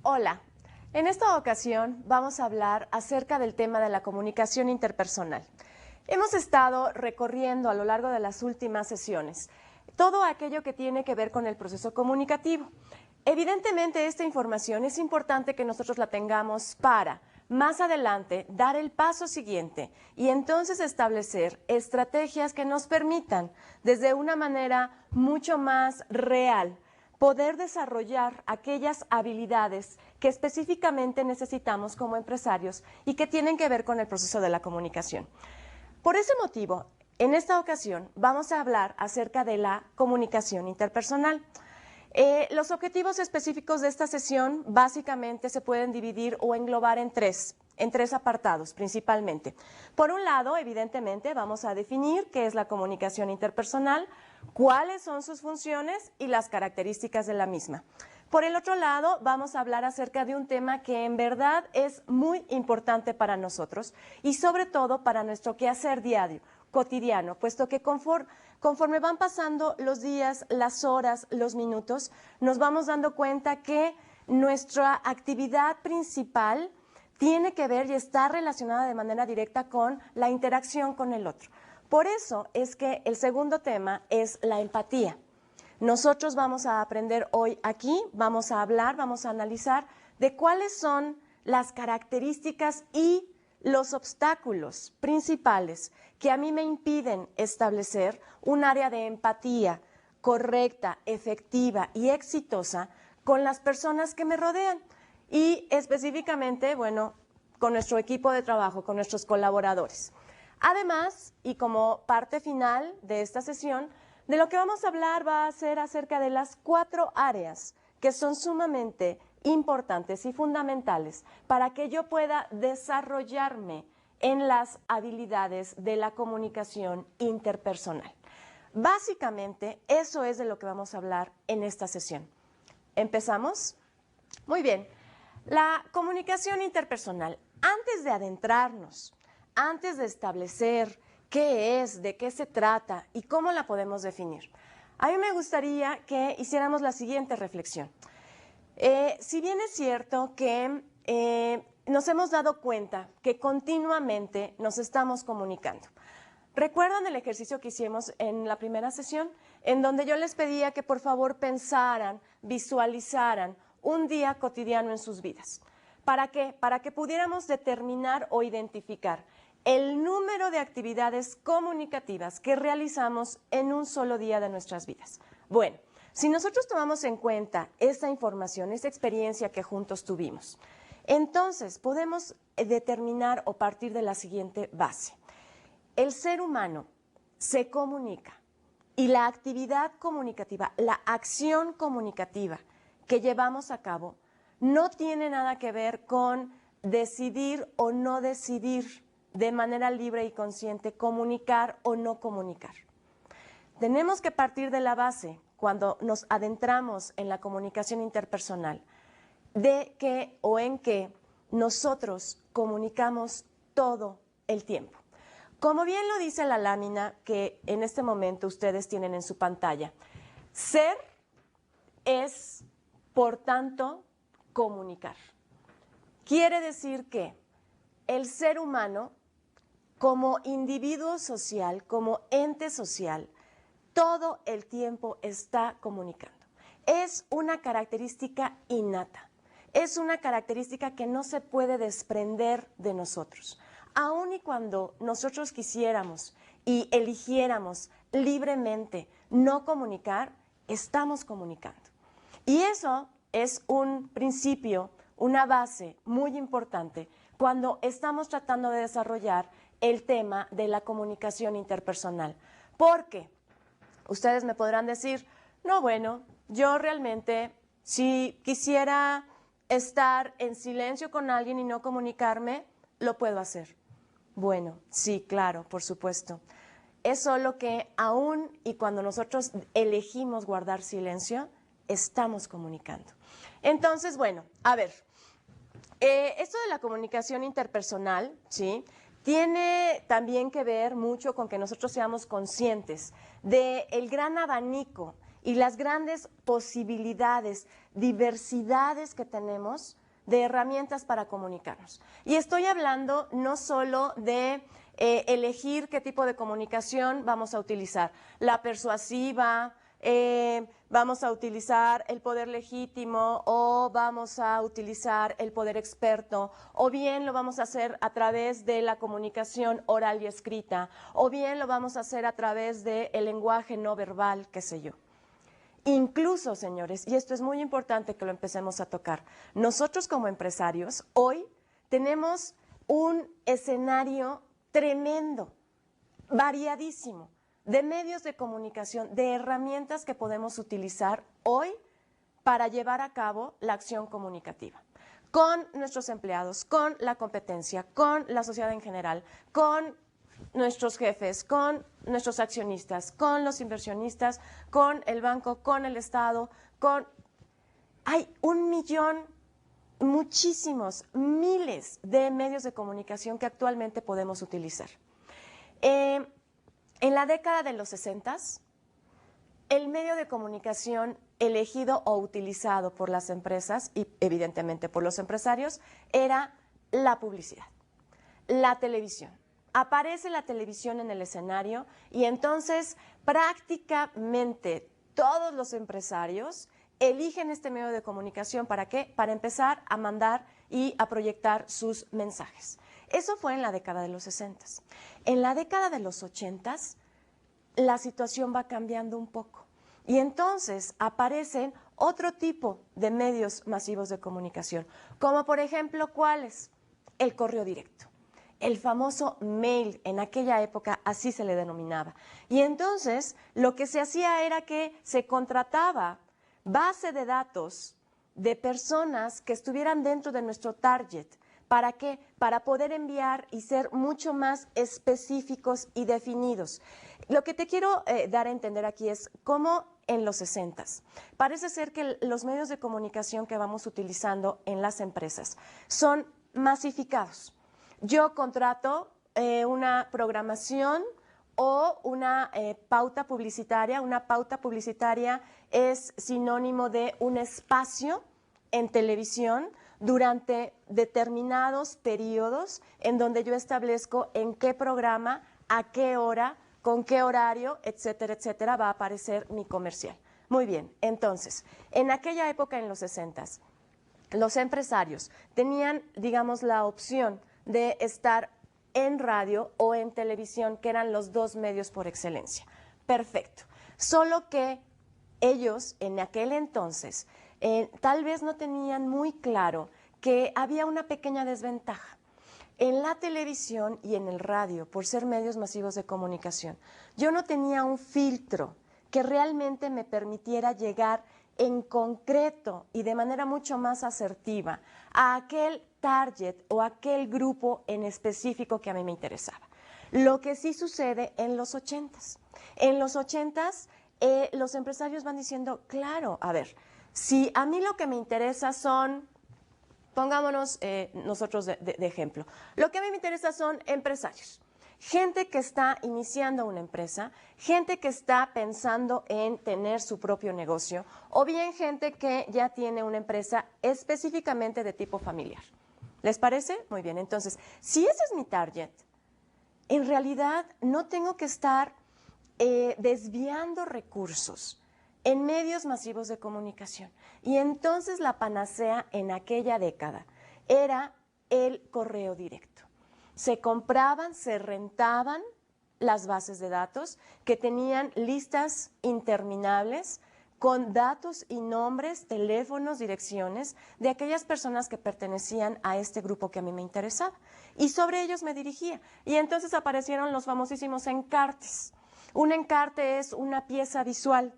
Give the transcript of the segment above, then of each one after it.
Hola, en esta ocasión vamos a hablar acerca del tema de la comunicación interpersonal. Hemos estado recorriendo a lo largo de las últimas sesiones todo aquello que tiene que ver con el proceso comunicativo. Evidentemente, esta información es importante que nosotros la tengamos para más adelante dar el paso siguiente y entonces establecer estrategias que nos permitan, desde una manera mucho más real, poder desarrollar aquellas habilidades que específicamente necesitamos como empresarios y que tienen que ver con el proceso de la comunicación. Por ese motivo, en esta ocasión vamos a hablar acerca de la comunicación interpersonal. Los objetivos específicos de esta sesión básicamente se pueden dividir o englobar en tres apartados principalmente. Por un lado, evidentemente, vamos a definir qué es la comunicación interpersonal, cuáles son sus funciones y las características de la misma. Por el otro lado, vamos a hablar acerca de un tema que en verdad es muy importante para nosotros y sobre todo para nuestro quehacer diario, cotidiano, puesto que conforme van pasando los días, las horas, los minutos, nos vamos dando cuenta que nuestra actividad principal tiene que ver y está relacionada de manera directa con la interacción con el otro. Por eso es que el segundo tema es la empatía. Nosotros vamos a aprender hoy aquí, vamos a hablar, vamos a analizar de cuáles son las características y los obstáculos principales que a mí me impiden establecer un área de empatía correcta, efectiva y exitosa con las personas que me rodean y específicamente, bueno, con nuestro equipo de trabajo, con nuestros colaboradores. Además, y como parte final de esta sesión, de lo que vamos a hablar va a ser acerca de las 4 áreas que son sumamente importantes y fundamentales para que yo pueda desarrollarme en las habilidades de la comunicación interpersonal. Básicamente, eso es de lo que vamos a hablar en esta sesión. ¿Empezamos? Muy bien. La comunicación interpersonal, antes de adentrarnos, antes de establecer qué es, de qué se trata y cómo la podemos definir, a mí me gustaría que hiciéramos la siguiente reflexión. Si bien es cierto que nos hemos dado cuenta que continuamente nos estamos comunicando. ¿Recuerdan el ejercicio que hicimos en la primera sesión? En donde yo les pedía que por favor pensaran, visualizaran un día cotidiano en sus vidas. ¿Para qué? Para que pudiéramos determinar o identificar el número de actividades comunicativas que realizamos en un solo día de nuestras vidas. Bueno, si nosotros tomamos en cuenta esta información, esta experiencia que juntos tuvimos, entonces podemos determinar o partir de la siguiente base. El ser humano se comunica y la actividad comunicativa, la acción comunicativa que llevamos a cabo no tiene nada que ver con decidir o no decidir de manera libre y consciente comunicar o no comunicar. Tenemos que partir de la base, cuando nos adentramos en la comunicación interpersonal, de que o en que nosotros comunicamos todo el tiempo. Como bien lo dice la lámina que en este momento ustedes tienen en su pantalla, ser es, por tanto, comunicar. Quiere decir que el ser humano, como individuo social, como ente social, todo el tiempo está comunicando. Es una característica innata, es una característica que no se puede desprender de nosotros. Aun y cuando nosotros quisiéramos y eligiéramos libremente no comunicar, estamos comunicando. Y eso es un principio, una base muy importante cuando estamos tratando de desarrollar el tema de la comunicación interpersonal. Porque ustedes me podrán decir, no, bueno, yo realmente si quisiera estar en silencio con alguien y no comunicarme, lo puedo hacer. Bueno, sí, claro, por supuesto. Es solo que aún y cuando nosotros elegimos guardar silencio, estamos comunicando. Entonces, bueno, a ver, esto de la comunicación interpersonal, ¿sí?, tiene también que ver mucho con que nosotros seamos conscientes del gran abanico y las grandes posibilidades, diversidades que tenemos de herramientas para comunicarnos. Y estoy hablando no solo de elegir qué tipo de comunicación vamos a utilizar, la persuasiva, vamos a utilizar el poder legítimo o vamos a utilizar el poder experto, o bien lo vamos a hacer a través de la comunicación oral y escrita, o bien lo vamos a hacer a través del lenguaje no verbal, qué sé yo. Incluso, señores, y esto es muy importante que lo empecemos a tocar, nosotros como empresarios hoy tenemos un escenario tremendo, variadísimo, de medios de comunicación, de herramientas que podemos utilizar hoy para llevar a cabo la acción comunicativa con nuestros empleados, con la competencia, con la sociedad en general, con nuestros jefes, con nuestros accionistas, con los inversionistas, con el banco, con el Estado, con... Hay 1 millón, muchísimos, miles de medios de comunicación que actualmente podemos utilizar. En la década de los 60, el medio de comunicación elegido o utilizado por las empresas y evidentemente por los empresarios era la publicidad, la televisión. Aparece la televisión en el escenario y entonces prácticamente todos los empresarios eligen este medio de comunicación. ¿Para qué? Para empezar a mandar y a proyectar sus mensajes. Eso fue en la década de los 60. En la década de los 80 la situación va cambiando un poco y entonces aparecen otro tipo de medios masivos de comunicación, como por ejemplo, ¿cuáles? El correo directo. El famoso mail, en aquella época así se le denominaba. Y entonces lo que se hacía era que se contrataba base de datos de personas que estuvieran dentro de nuestro target. ¿Para qué? Para poder enviar y ser mucho más específicos y definidos. Lo que te quiero dar a entender aquí es cómo en los 60 parece ser que los medios de comunicación que vamos utilizando en las empresas son masificados. Yo contrato una programación o una pauta publicitaria. Una pauta publicitaria es sinónimo de un espacio en televisión durante determinados periodos en donde yo establezco en qué programa, a qué hora, con qué horario, etcétera, etcétera, va a aparecer mi comercial. Muy bien, entonces, en aquella época, en los 60, los empresarios tenían, digamos, la opción de estar en radio o en televisión, que eran los dos medios por excelencia. Perfecto. Solo que ellos en aquel entonces tal vez no tenían muy claro que había una pequeña desventaja. En la televisión y en el radio, por ser medios masivos de comunicación, yo no tenía un filtro que realmente me permitiera llegar en concreto y de manera mucho más asertiva a aquel target o aquel grupo en específico que a mí me interesaba. Lo que sí sucede en los 80s. En los 80s los empresarios van diciendo, claro, a ver, si a mí lo que me interesa son, pongámonos nosotros de ejemplo, lo que a mí me interesa son empresarios. Gente que está iniciando una empresa, gente que está pensando en tener su propio negocio, o bien gente que ya tiene una empresa específicamente de tipo familiar. ¿Les parece? Muy bien, entonces, si ese es mi target, en realidad no tengo que estar desviando recursos en medios masivos de comunicación. Y entonces la panacea en aquella década era el correo directo. Se compraban, se rentaban las bases de datos que tenían listas interminables con datos y nombres, teléfonos, direcciones de aquellas personas que pertenecían a este grupo que a mí me interesaba. Y sobre ellos me dirigía. Y entonces aparecieron los famosísimos encartes. Un encarte es una pieza visual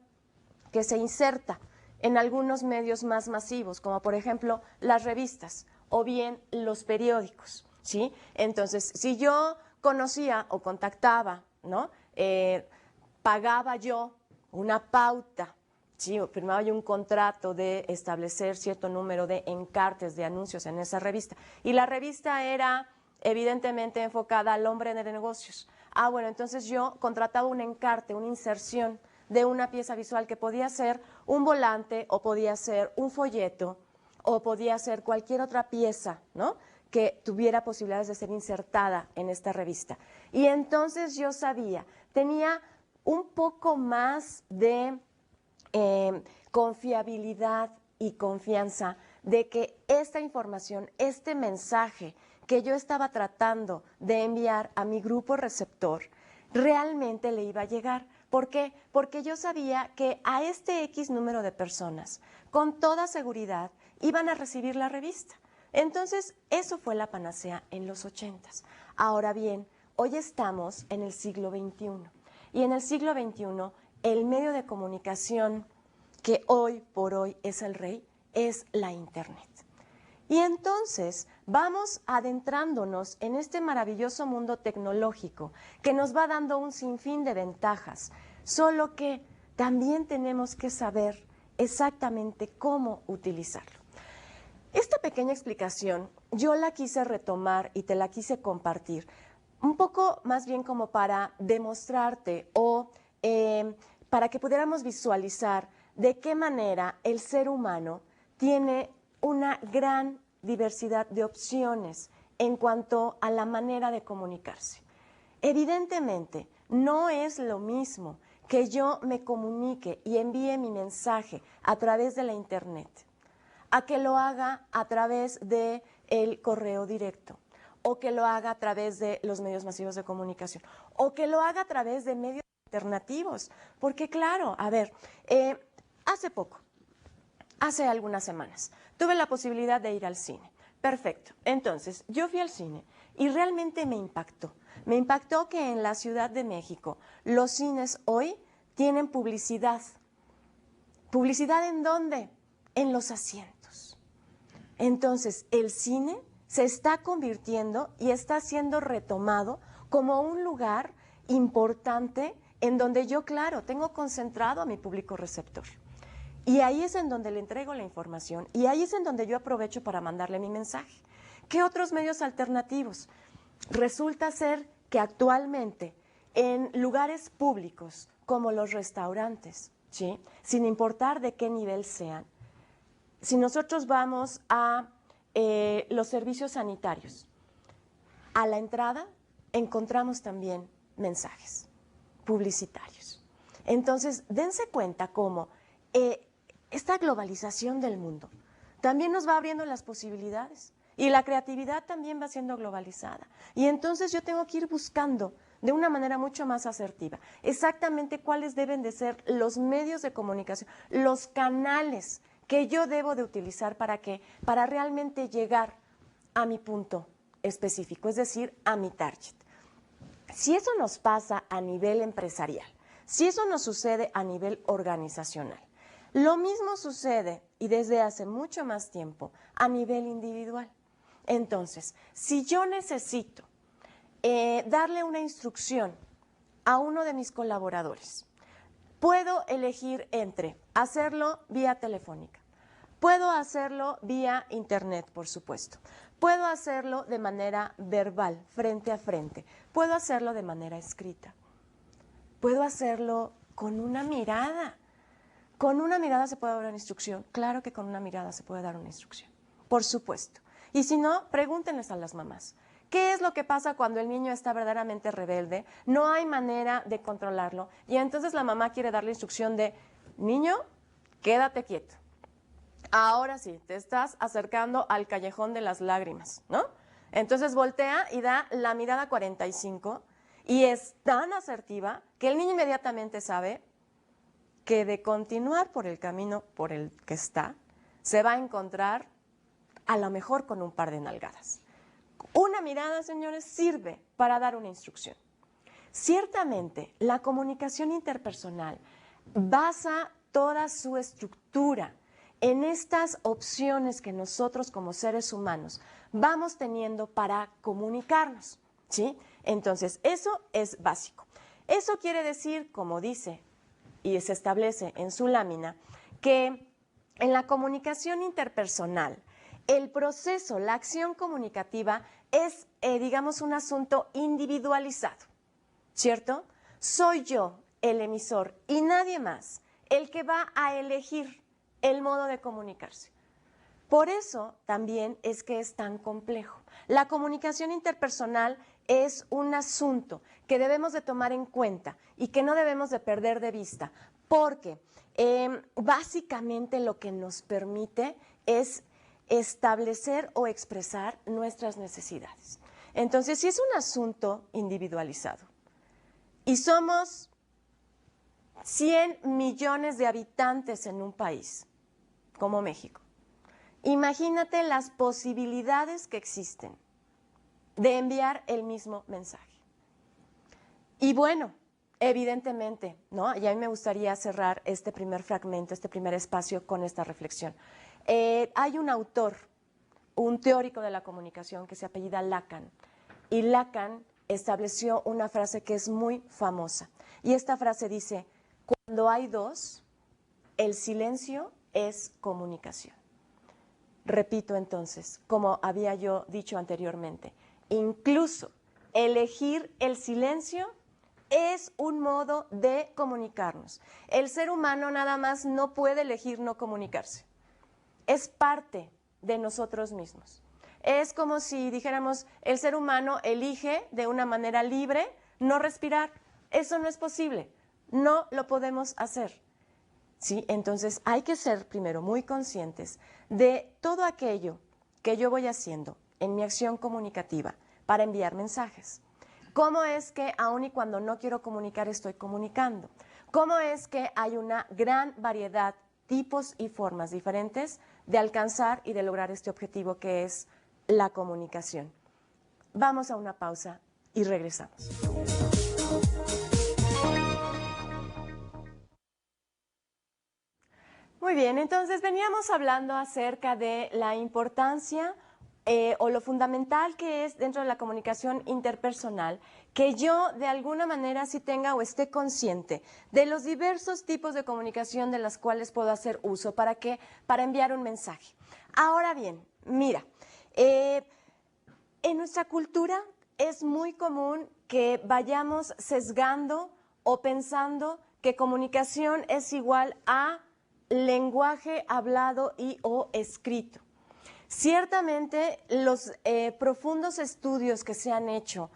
que se inserta en algunos medios más masivos, como por ejemplo las revistas o bien los periódicos, ¿sí? Entonces, si yo conocía o contactaba, ¿no? Pagaba yo una pauta, ¿sí? O firmaba yo un contrato de establecer cierto número de encartes de anuncios en esa revista. Y la revista era evidentemente enfocada al hombre de negocios. Ah, bueno, entonces yo contrataba un encarte, una inserción de una pieza visual que podía ser un volante o podía ser un folleto o podía ser cualquier otra pieza, ¿no?, que tuviera posibilidades de ser insertada en esta revista. Y entonces yo sabía, tenía un poco más de confiabilidad y confianza de que esta información, este mensaje que yo estaba tratando de enviar a mi grupo receptor, realmente le iba a llegar. ¿Por qué? Porque yo sabía que a este X número de personas, con toda seguridad, iban a recibir la revista. Entonces, eso fue la panacea en los 80s. Ahora bien, hoy estamos en el siglo XXI. Y en el siglo XXI, el medio de comunicación que hoy por hoy es el rey es la Internet. Y entonces vamos adentrándonos en este maravilloso mundo tecnológico que nos va dando un sinfín de ventajas, solo que también tenemos que saber exactamente cómo utilizarlo. Esta pequeña explicación yo la quise retomar y te la quise compartir, un poco más bien como para demostrarte o para que pudiéramos visualizar de qué manera el ser humano tiene una gran diversidad de opciones en cuanto a la manera de comunicarse. Evidentemente, no es lo mismo que yo me comunique y envíe mi mensaje a través de la Internet, a que lo haga a través del correo directo, o que lo haga a través de los medios masivos de comunicación, o que lo haga a través de medios alternativos. Porque claro, a ver, hace algunas semanas, tuve la posibilidad de ir al cine. Perfecto. Entonces, yo fui al cine y realmente me impactó. Me impactó que en la Ciudad de México los cines hoy tienen publicidad. ¿Publicidad en dónde? En los asientos. Entonces, el cine se está convirtiendo y está siendo retomado como un lugar importante en donde yo, claro, tengo concentrado a mi público receptor. Y ahí es en donde le entrego la información y ahí es en donde yo aprovecho para mandarle mi mensaje. ¿Qué otros medios alternativos? Resulta ser que actualmente en lugares públicos como los restaurantes, ¿sí?, sin importar de qué nivel sean, si nosotros vamos a los servicios sanitarios, a la entrada encontramos también mensajes publicitarios. Entonces, dense cuenta cómo esta globalización del mundo también nos va abriendo las posibilidades y la creatividad también va siendo globalizada. Y entonces yo tengo que ir buscando de una manera mucho más asertiva exactamente cuáles deben de ser los medios de comunicación, los canales que yo debo de utilizar para realmente llegar a mi punto específico, es decir, a mi target. Si eso nos pasa a nivel empresarial, si eso nos sucede a nivel organizacional, lo mismo sucede, y desde hace mucho más tiempo, a nivel individual. Entonces, si yo necesito darle una instrucción a uno de mis colaboradores, puedo elegir entre hacerlo vía telefónica, puedo hacerlo vía internet, por supuesto, puedo hacerlo de manera verbal, frente a frente, puedo hacerlo de manera escrita, puedo hacerlo con una mirada. ¿Con una mirada se puede dar una instrucción? Claro que con una mirada se puede dar una instrucción, por supuesto. Y si no, pregúntenles a las mamás. ¿Qué es lo que pasa cuando el niño está verdaderamente rebelde? No hay manera de controlarlo. Y entonces la mamá quiere darle instrucción de, niño, quédate quieto. Ahora sí, te estás acercando al callejón de las lágrimas, ¿no? Entonces voltea y da la mirada 45 y es tan asertiva que el niño inmediatamente sabe que de continuar por el camino por el que está, se va a encontrar a lo mejor con un par de nalgadas. Una mirada, señores, sirve para dar una instrucción. Ciertamente, la comunicación interpersonal basa toda su estructura en estas opciones que nosotros como seres humanos vamos teniendo para comunicarnos, ¿sí? Entonces, eso es básico. Eso quiere decir, como dice y se establece en su lámina, que en la comunicación interpersonal, el proceso, la acción comunicativa es, digamos, un asunto individualizado, ¿cierto? Soy yo el emisor y nadie más el que va a elegir el modo de comunicarse. Por eso también es que es tan complejo. La comunicación interpersonal es un asunto que debemos de tomar en cuenta y que no debemos de perder de vista, porque básicamente lo que nos permite es establecer o expresar nuestras necesidades. Entonces, si es un asunto individualizado y somos 100 millones de habitantes en un país como México, imagínate las posibilidades que existen de enviar el mismo mensaje. Y bueno, evidentemente, ¿no? Y a mí me gustaría cerrar este primer fragmento, este primer espacio con esta reflexión. Hay un autor, un teórico de la comunicación que se apellida Lacan, y Lacan estableció una frase que es muy famosa. Y esta frase dice: cuando hay dos, el silencio es comunicación. Repito entonces, como había yo dicho anteriormente, incluso elegir el silencio es un modo de comunicarnos. El ser humano nada más no puede elegir no comunicarse. Es parte de nosotros mismos. Es como si dijéramos, el ser humano elige de una manera libre no respirar. Eso no es posible. No lo podemos hacer. ¿Sí? Entonces hay que ser primero muy conscientes de todo aquello que yo voy haciendo en mi acción comunicativa para enviar mensajes. ¿Cómo es que aun y cuando no quiero comunicar estoy comunicando? ¿Cómo es que hay una gran variedad, tipos y formas diferentes de alcanzar y de lograr este objetivo que es la comunicación? Vamos a una pausa y regresamos. Muy bien, entonces veníamos hablando acerca de la importancia o lo fundamental que es dentro de la comunicación interpersonal, que yo de alguna manera sí tenga o esté consciente de los diversos tipos de comunicación de las cuales puedo hacer uso. ¿Para qué? Para enviar un mensaje. Ahora bien, mira, en nuestra cultura es muy común que vayamos sesgando o pensando que comunicación es igual a lenguaje hablado y o escrito. Ciertamente los profundos estudios que se han hecho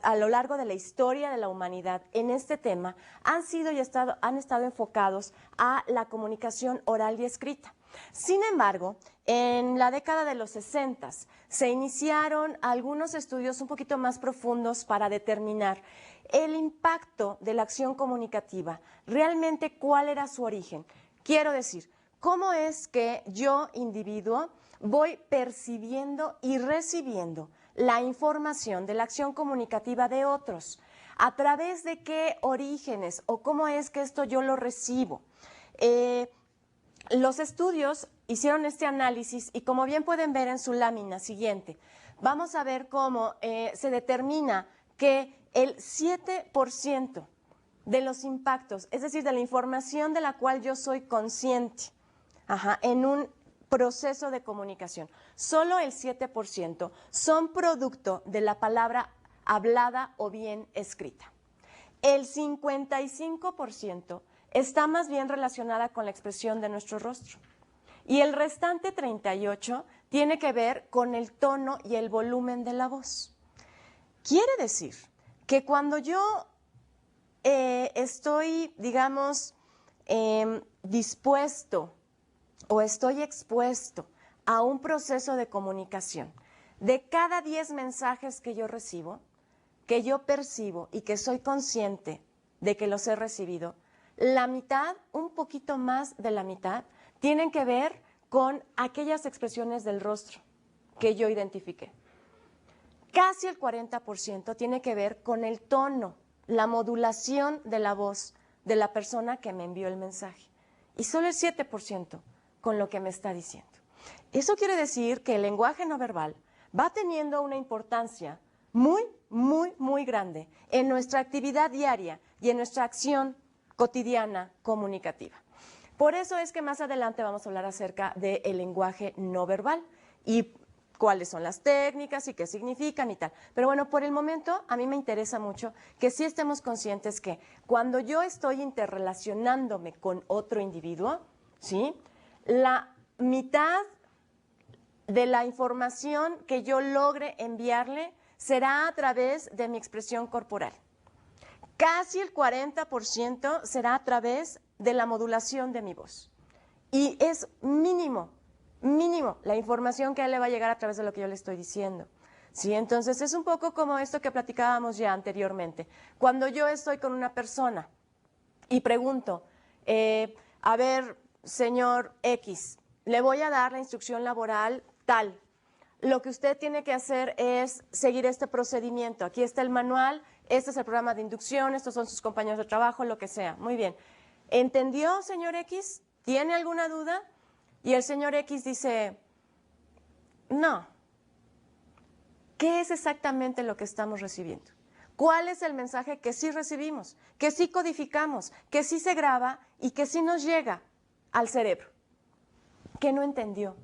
a lo largo de la historia de la humanidad en este tema han sido y han estado enfocados a la comunicación oral y escrita. Sin embargo, en la década de los 60 se iniciaron algunos estudios un poquito más profundos para determinar el impacto de la acción comunicativa, realmente cuál era su origen. Quiero decir, ¿cómo es que yo, individuo, voy percibiendo y recibiendo la información de la acción comunicativa de otros? ¿A través de qué orígenes o cómo es que esto yo lo recibo? Los estudios hicieron este análisis y, como bien pueden ver en su lámina siguiente, vamos a ver cómo se determina que el 7% de los impactos, es decir, de la información de la cual yo soy consciente, en un proceso de comunicación, solo el 7% son producto de la palabra hablada o bien escrita. El 55% está más bien relacionada con la expresión de nuestro rostro. Y el restante 38% tiene que ver con el tono y el volumen de la voz. Quiere decir que cuando yo estoy, digamos, dispuesto o estoy expuesto a un proceso de comunicación, de cada 10 mensajes que yo recibo, que yo percibo y que soy consciente de que los he recibido, la mitad, un poquito más de la mitad, tienen que ver con aquellas expresiones del rostro que yo identifiqué. Casi el 40% tiene que ver con el tono, la modulación de la voz de la persona que me envió el mensaje. Y solo el 7% con lo que me está diciendo. Eso quiere decir que el lenguaje no verbal va teniendo una importancia muy, muy, muy grande en nuestra actividad diaria y en nuestra acción cotidiana comunicativa. Por eso es que más adelante vamos a hablar acerca del lenguaje no verbal y cuáles son las técnicas y qué significan y tal. Pero bueno, por el momento a mí me interesa mucho que sí estemos conscientes que cuando yo estoy interrelacionándome con otro individuo, ¿sí? La mitad de la información que yo logre enviarle será a través de mi expresión corporal. Casi el 40% será a través de la modulación de mi voz. Y es mínimo la información que a él le va a llegar a través de lo que yo le estoy diciendo. ¿Sí? Entonces es un poco como esto que platicábamos ya anteriormente. Cuando yo estoy con una persona y pregunto, a ver, señor X, le voy a dar la instrucción laboral tal. Lo que usted tiene que hacer es seguir este procedimiento. Aquí está el manual, este es el programa de inducción, estos son sus compañeros de trabajo, lo que sea. Muy bien. ¿Entendió, señor X? ¿Tiene alguna duda? Y el señor X dice, no. ¿Qué es exactamente lo que estamos recibiendo? ¿Cuál es el mensaje que sí recibimos, que sí codificamos, que sí se graba y que sí nos llega al cerebro? ¿Qué no entendió?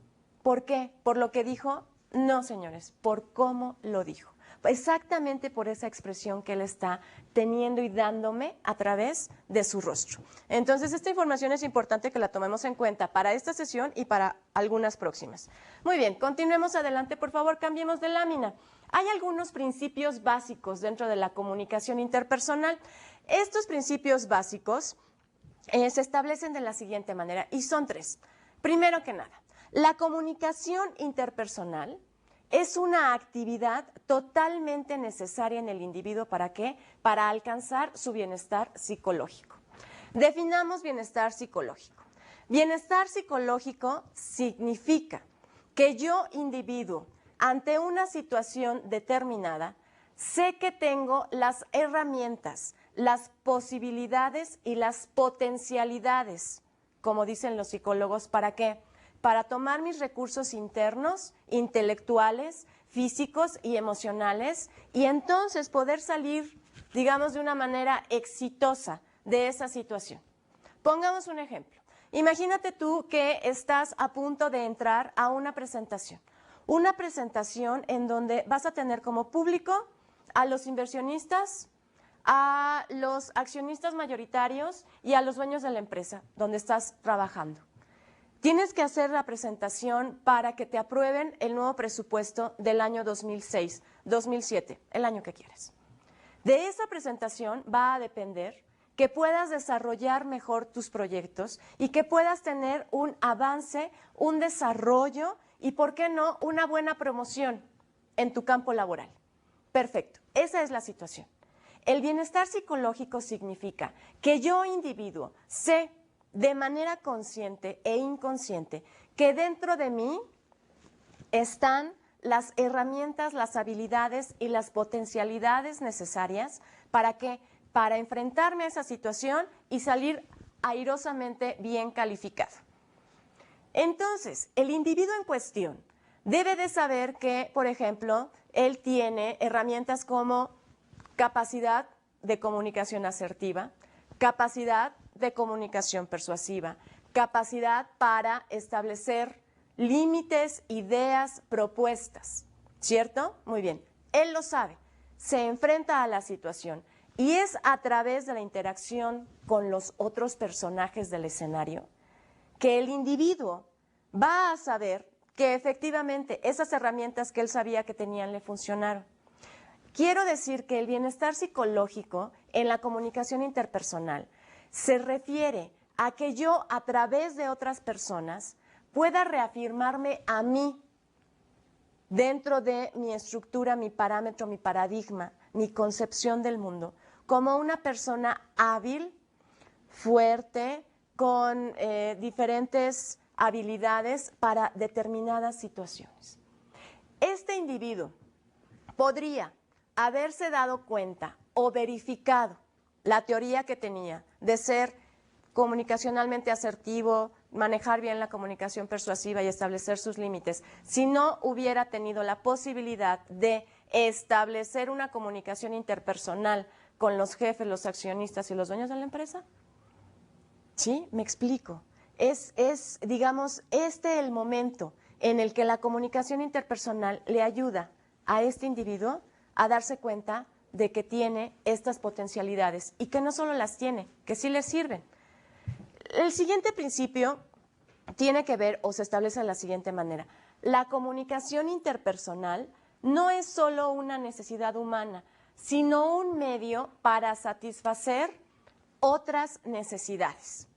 ¿Por qué? ¿Por lo que dijo? No, señores, por cómo lo dijo. Exactamente por esa expresión que él está teniendo y dándome a través de su rostro. Entonces, esta información es importante que la tomemos en cuenta para esta sesión y para algunas próximas. Muy bien, continuemos adelante, por favor, cambiemos de lámina. Hay algunos principios básicos dentro de la comunicación interpersonal. Estos principios básicos se establecen de la siguiente manera y son tres. Primero que nada, la comunicación interpersonal es una actividad totalmente necesaria en el individuo. ¿Para qué? Para alcanzar su bienestar psicológico. Definamos bienestar psicológico. Bienestar psicológico significa que yo, individuo, ante una situación determinada, sé que tengo las herramientas, las posibilidades y las potencialidades, como dicen los psicólogos, ¿para qué? Para tomar mis recursos internos, intelectuales, físicos y emocionales y entonces poder salir, digamos, de una manera exitosa de esa situación. Pongamos un ejemplo. Imagínate tú que estás a punto de entrar a una presentación en donde vas a tener como público a los inversionistas, a los accionistas mayoritarios y a los dueños de la empresa donde estás trabajando. Tienes que hacer la presentación para que te aprueben el nuevo presupuesto del año 2006, 2007, el año que quieras. De esa presentación va a depender que puedas desarrollar mejor tus proyectos y que puedas tener un avance, un desarrollo y, ¿por qué no?, una buena promoción en tu campo laboral. Perfecto, esa es la situación. El bienestar psicológico significa que yo, individuo, sé de manera consciente e inconsciente que dentro de mí están las herramientas, las habilidades y las potencialidades necesarias para que para enfrentarme a esa situación y salir airosamente bien calificado. Entonces, el individuo en cuestión debe de saber que, por ejemplo, él tiene herramientas como capacidad de comunicación asertiva, capacidad de comunicación persuasiva, capacidad para establecer límites, ideas, propuestas, ¿cierto? Muy bien, él lo sabe, se enfrenta a la situación y es a través de la interacción con los otros personajes del escenario que el individuo va a saber que efectivamente esas herramientas que él sabía que tenían le funcionaron. Quiero decir que el bienestar psicológico en la comunicación interpersonal se refiere a que yo, a través de otras personas, pueda reafirmarme a mí dentro de mi estructura, mi parámetro, mi paradigma, mi concepción del mundo, como una persona hábil, fuerte, con diferentes habilidades para determinadas situaciones. Este individuo podría haberse dado cuenta o verificado la teoría que tenía de ser comunicacionalmente asertivo, manejar bien la comunicación persuasiva y establecer sus límites, si no hubiera tenido la posibilidad de establecer una comunicación interpersonal con los jefes, los accionistas y los dueños de la empresa. ¿Sí? Me explico. Es digamos, el momento en el que la comunicación interpersonal le ayuda a este individuo a darse cuenta de que tiene estas potencialidades y que no solo las tiene, que sí le sirven. El siguiente principio tiene que ver o se establece de la siguiente manera. La comunicación interpersonal no es solo una necesidad humana, sino un medio para satisfacer otras necesidades.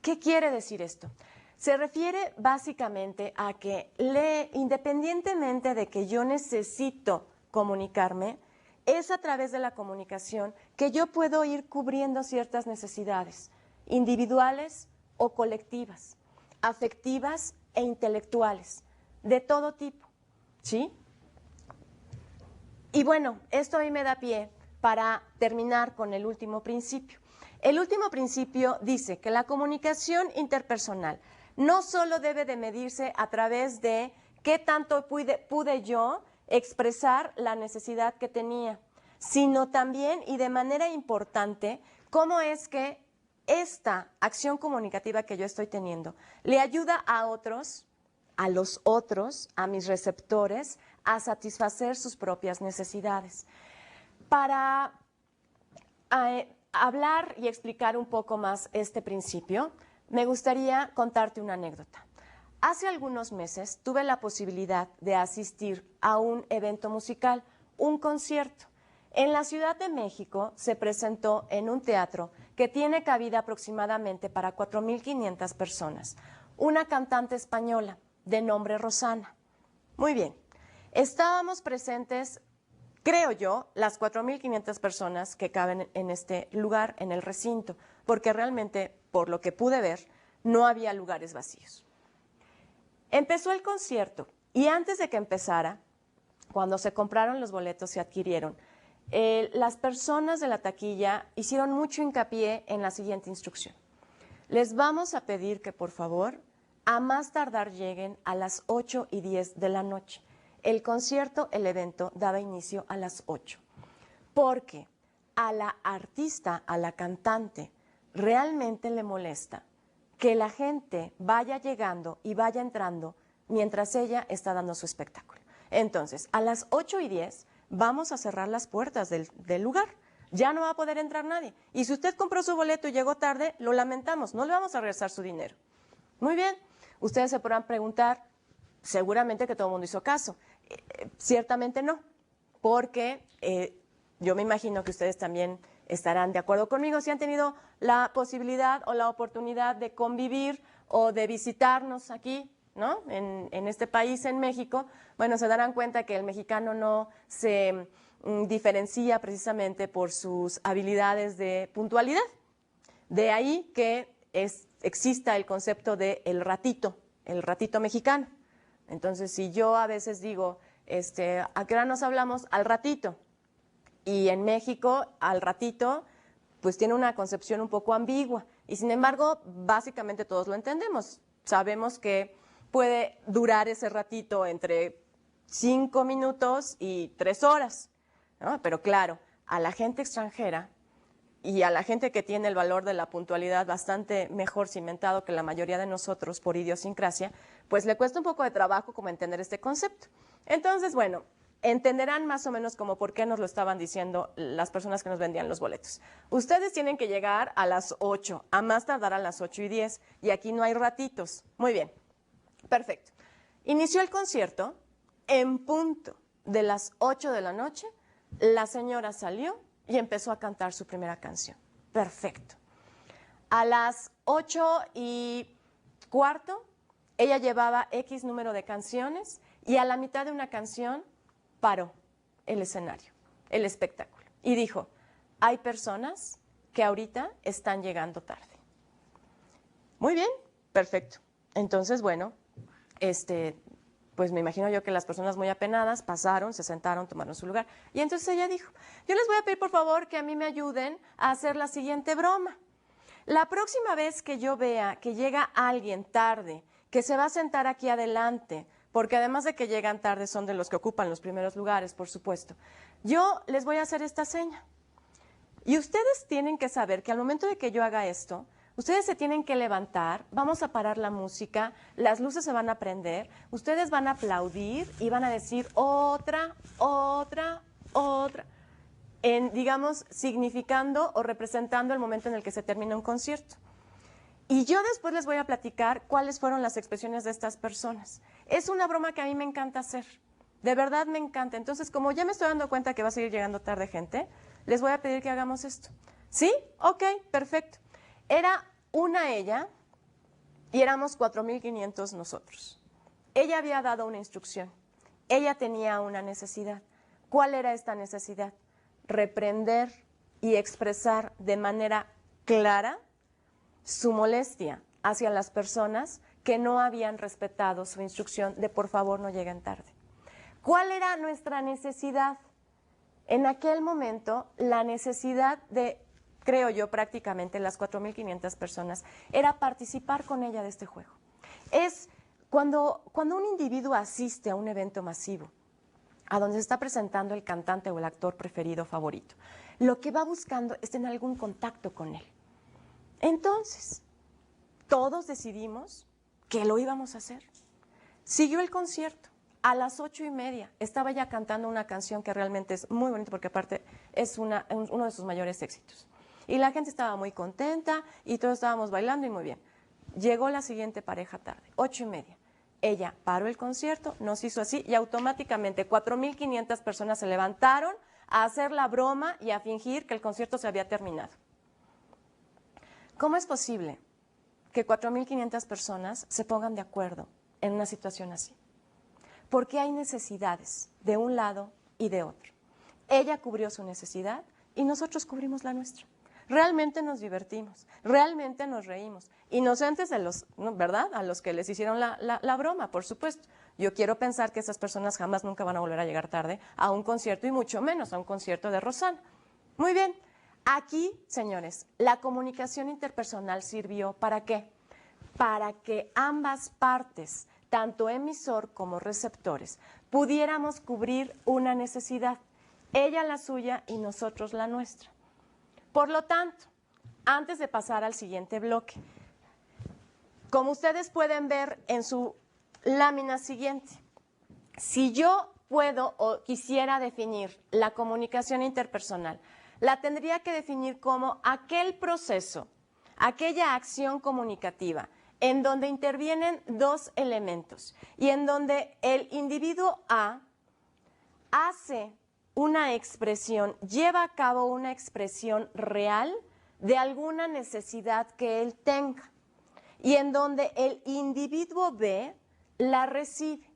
¿Qué quiere decir esto? Se refiere básicamente a que independientemente de que yo necesito comunicarme, es a través de la comunicación que yo puedo ir cubriendo ciertas necesidades, individuales o colectivas, afectivas e intelectuales, de todo tipo, ¿sí? Y bueno, esto a mí me da pie para terminar con el último principio. El último principio dice que la comunicación interpersonal no solo debe de medirse a través de qué tanto pude yo expresar la necesidad que tenía, sino también y de manera importante cómo es que esta acción comunicativa que yo estoy teniendo le ayuda a otros, a los otros, a mis receptores, a satisfacer sus propias necesidades. Para hablar y explicar un poco más este principio, me gustaría contarte una anécdota. Hace algunos meses tuve la posibilidad de asistir a un evento musical, un concierto. En la Ciudad de México se presentó en un teatro que tiene cabida aproximadamente para 4.500 personas, una cantante española de nombre Rosana. Muy bien, estábamos presentes, creo yo, las 4.500 personas que caben en este lugar, en el recinto, porque realmente, por lo que pude ver, no había lugares vacíos. Empezó el concierto y antes de que empezara, cuando se compraron los boletos, se adquirieron, las personas de la taquilla hicieron mucho hincapié en la siguiente instrucción. Les vamos a pedir que, por favor, a más tardar lleguen a las 8:10 de la noche. El concierto, el evento, daba inicio a las 8. Porque a la artista, a la cantante, realmente le molesta que la gente vaya llegando y vaya entrando mientras ella está dando su espectáculo. Entonces, a las 8:10 vamos a cerrar las puertas del lugar. Ya no va a poder entrar nadie. Y si usted compró su boleto y llegó tarde, lo lamentamos, no le vamos a regresar su dinero. Muy bien, ustedes se podrán preguntar, seguramente que todo el mundo hizo caso. Ciertamente no, porque yo me imagino que ustedes también estarán de acuerdo conmigo si han tenido la posibilidad o la oportunidad de convivir o de visitarnos aquí, ¿no? En este país, en México. Bueno, se darán cuenta que el mexicano no se diferencia precisamente por sus habilidades de puntualidad. De ahí que exista el concepto de el ratito mexicano. Entonces, si yo a veces digo, ¿a qué hora nos hablamos? Al ratito. Y en México, al ratito, pues tiene una concepción un poco ambigua. Y sin embargo, básicamente todos lo entendemos. Sabemos que puede durar ese ratito entre 5 minutos y 3 horas, ¿no? Pero claro, a la gente extranjera y a la gente que tiene el valor de la puntualidad bastante mejor cimentado que la mayoría de nosotros por idiosincrasia, pues le cuesta un poco de trabajo como entender este concepto. Entonces, bueno, entenderán más o menos como por qué nos lo estaban diciendo las personas que nos vendían los boletos. Ustedes tienen que llegar a las 8, a más tardar a las 8:10, y aquí no hay ratitos. Muy bien, perfecto. Inició el concierto, en punto de las 8 de la noche, la señora salió y empezó a cantar su primera canción. Perfecto. A las 8:15, ella llevaba X número de canciones y a la mitad de una canción paró el escenario, el espectáculo, y dijo, hay personas que ahorita están llegando tarde. Muy bien, perfecto. Entonces, bueno, pues me imagino yo que las personas muy apenadas pasaron, se sentaron, tomaron su lugar. Y entonces ella dijo, yo les voy a pedir por favor que a mí me ayuden a hacer la siguiente broma. La próxima vez que yo vea que llega alguien tarde, que se va a sentar aquí adelante, porque además de que llegan tarde son de los que ocupan los primeros lugares, por supuesto, yo les voy a hacer esta seña. Y ustedes tienen que saber que al momento de que yo haga esto, Ustedes se tienen que levantar, vamos a parar la música, las luces se van a prender, ustedes van a aplaudir y van a decir otra, otra, otra, digamos, significando o representando el momento en el que se termina un concierto. Y yo después les voy a platicar cuáles fueron las expresiones de estas personas. Es una broma que a mí me encanta hacer, de verdad me encanta. Entonces, como ya me estoy dando cuenta que va a seguir llegando tarde gente, les voy a pedir que hagamos esto. ¿Sí? Ok, perfecto. Era una ella y éramos 4,500 nosotros. Ella había dado una instrucción. Ella tenía una necesidad. ¿Cuál era esta necesidad? Reprender y expresar de manera clara su molestia hacia las personas que no habían respetado su instrucción de por favor no lleguen tarde. ¿Cuál era nuestra necesidad? En aquel momento, la necesidad de, creo yo, prácticamente las 4,500 personas, era participar con ella de este juego. Es cuando un individuo asiste a un evento masivo, a donde se está presentando el cantante o el actor preferido favorito, lo que va buscando es tener algún contacto con él. Entonces, todos decidimos que lo íbamos a hacer. Siguió el concierto. A las 8:30 estaba ya cantando una canción que realmente es muy bonita porque aparte es uno de sus mayores éxitos. Y la gente estaba muy contenta y todos estábamos bailando y muy bien. Llegó la siguiente pareja tarde, 8:30. Ella paró el concierto, nos hizo así y automáticamente 4,500 personas se levantaron a hacer la broma y a fingir que el concierto se había terminado. ¿Cómo es posible que 4,500 personas se pongan de acuerdo en una situación así? Porque hay necesidades de un lado y de otro. Ella cubrió su necesidad y nosotros cubrimos la nuestra. Realmente nos divertimos, realmente nos reímos. Inocentes de los, ¿no? ¿Verdad? A los que les hicieron la broma, por supuesto. Yo quiero pensar que esas personas jamás nunca van a volver a llegar tarde a un concierto y mucho menos a un concierto de Rosana. Muy bien. Aquí, señores, la comunicación interpersonal sirvió ¿para qué? Para que ambas partes, tanto emisor como receptores, pudiéramos cubrir una necesidad, ella la suya y nosotros la nuestra. Por lo tanto, antes de pasar al siguiente bloque, como ustedes pueden ver en su lámina siguiente, si yo puedo o quisiera definir la comunicación interpersonal, la tendría que definir como aquel proceso, aquella acción comunicativa en donde intervienen dos elementos y en donde el individuo A hace una expresión, lleva a cabo una expresión real de alguna necesidad que él tenga y en donde el individuo B la recibe.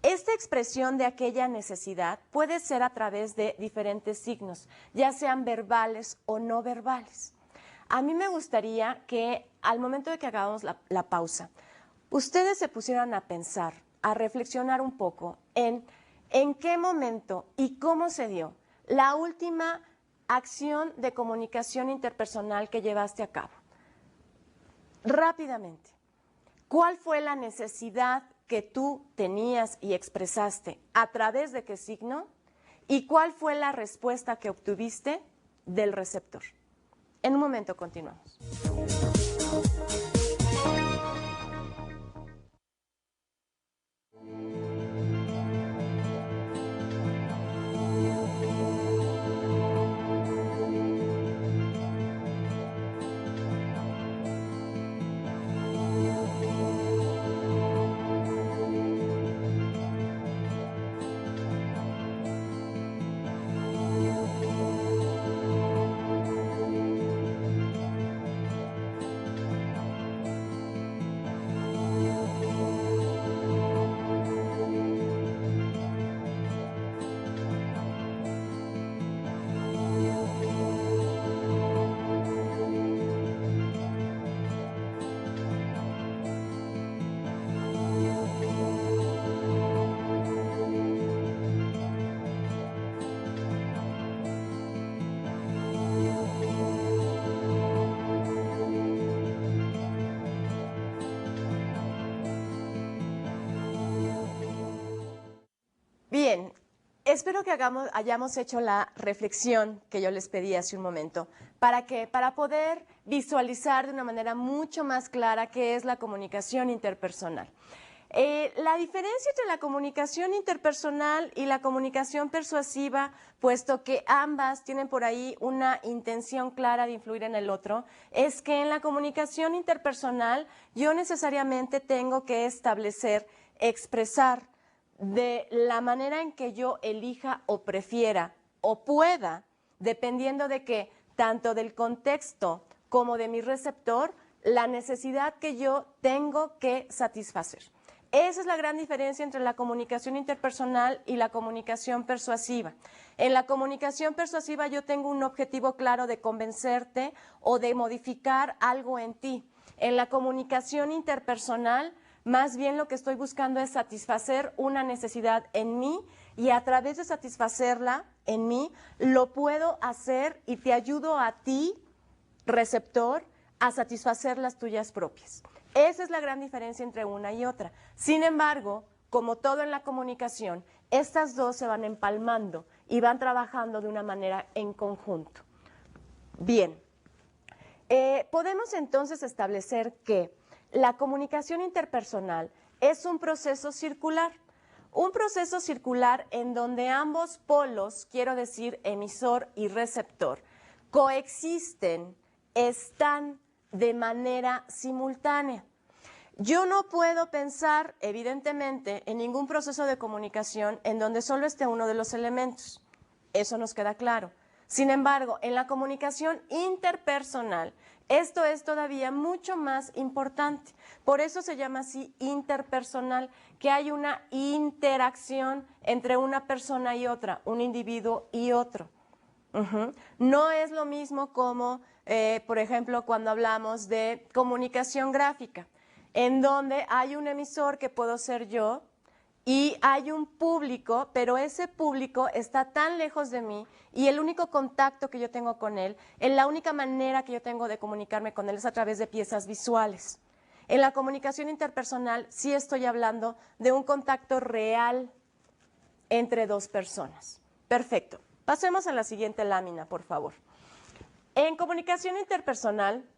Esta expresión de aquella necesidad puede ser a través de diferentes signos, ya sean verbales o no verbales. A mí me gustaría que al momento de que hagamos la pausa, ustedes se pusieran a pensar, a reflexionar un poco en qué momento y cómo se dio la última acción de comunicación interpersonal que llevaste a cabo. Rápidamente, ¿cuál fue la necesidad que tú tenías y expresaste a través de qué signo? ¿Y cuál fue la respuesta que obtuviste del receptor? En un momento continuamos. espero que hayamos hecho la reflexión que yo les pedí hace un momento. ¿Para qué? Para poder visualizar de una manera mucho más clara qué es la comunicación interpersonal. La diferencia entre la comunicación interpersonal y la comunicación persuasiva, puesto que ambas tienen por ahí una intención clara de influir en el otro, es que en la comunicación interpersonal yo necesariamente tengo que establecer, expresar de la manera en que yo elija o prefiera o pueda, dependiendo de que tanto del contexto como de mi receptor, la necesidad que yo tengo que satisfacer. Esa es la gran diferencia entre la comunicación interpersonal y la comunicación persuasiva. En la comunicación persuasiva yo tengo un objetivo claro de convencerte o de modificar algo en ti. En la comunicación interpersonal, más bien lo que estoy buscando es satisfacer una necesidad en mí y a través de satisfacerla en mí, lo puedo hacer y te ayudo a ti, receptor, a satisfacer las tuyas propias. Esa es la gran diferencia entre una y otra. Sin embargo, como todo en la comunicación, estas dos se van empalmando y van trabajando de una manera en conjunto. Bien, podemos entonces establecer que la comunicación interpersonal es un proceso circular en donde ambos polos, quiero decir emisor y receptor, coexisten, están de manera simultánea. Yo no puedo pensar, evidentemente, en ningún proceso de comunicación en donde solo esté uno de los elementos. Eso nos queda claro. Sin embargo, en la comunicación interpersonal, esto es todavía mucho más importante. Por eso se llama así interpersonal, que hay una interacción entre una persona y otra, un individuo y otro. No es lo mismo como, por ejemplo, cuando hablamos de comunicación gráfica, en donde hay un emisor que puedo ser yo y hay un público, pero ese público está tan lejos de mí y el único contacto que yo tengo con él, la única manera que yo tengo de comunicarme con él es a través de piezas visuales. En la comunicación interpersonal sí estoy hablando de un contacto real entre dos personas. Perfecto. Pasemos a la siguiente lámina, por favor. En comunicación interpersonal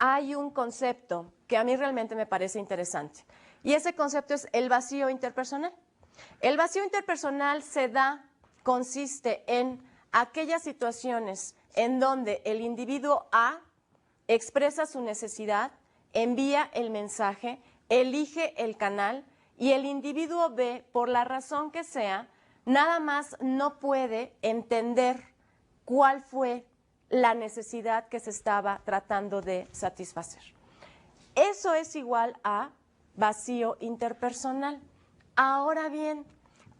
hay un concepto que a mí realmente me parece interesante y ese concepto es el vacío interpersonal. El vacío interpersonal consiste en aquellas situaciones en donde el individuo A expresa su necesidad, envía el mensaje, elige el canal y el individuo B, por la razón que sea, nada más no puede entender cuál fue la necesidad que se estaba tratando de satisfacer. Eso es igual a vacío interpersonal. Ahora bien,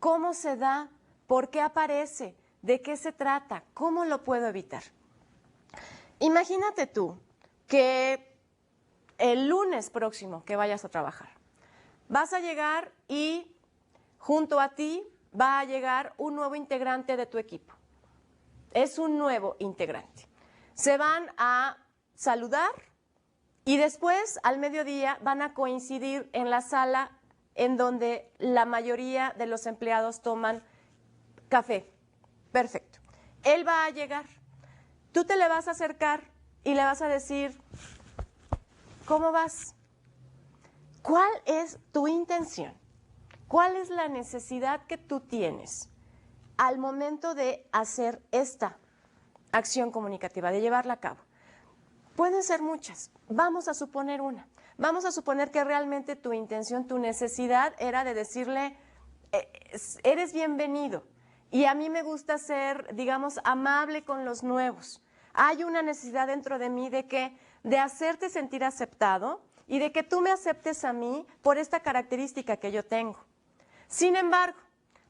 ¿cómo se da? ¿Por qué aparece? ¿De qué se trata? ¿Cómo lo puedo evitar? Imagínate tú que el lunes próximo que vayas a trabajar, vas a llegar y junto a ti va a llegar un nuevo integrante de tu equipo. Es un nuevo integrante. Se van a saludar y después al mediodía van a coincidir en la sala en donde la mayoría de los empleados toman café. Perfecto. Él va a llegar. Tú te le vas a acercar y le vas a decir, ¿cómo vas? ¿Cuál es tu intención? ¿Cuál es la necesidad que tú tienes al momento de hacer esta acción comunicativa, de llevarla a cabo? Pueden ser muchas. Vamos a suponer una. Vamos a suponer que realmente tu intención, tu necesidad era de decirle, eres bienvenido y a mí me gusta ser, digamos, amable con los nuevos. Hay una necesidad dentro de mí de hacerte sentir aceptado y de que tú me aceptes a mí por esta característica que yo tengo. Sin embargo,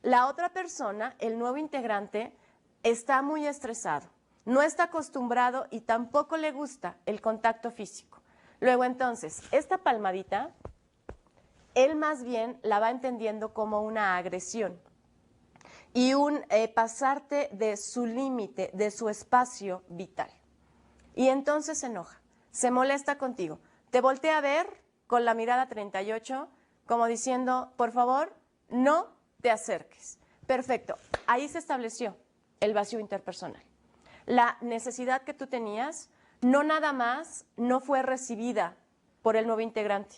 la otra persona, el nuevo integrante, está muy estresado, no está acostumbrado y tampoco le gusta el contacto físico. Luego entonces, esta palmadita, él más bien la va entendiendo como una agresión y un pasarte de su límite, de su espacio vital. Y entonces se enoja, se molesta contigo, te voltea a ver con la mirada 38, como diciendo, por favor, no te acerques. Perfecto. Ahí se estableció el vacío interpersonal. La necesidad que tú tenías no nada más no fue recibida por el nuevo integrante,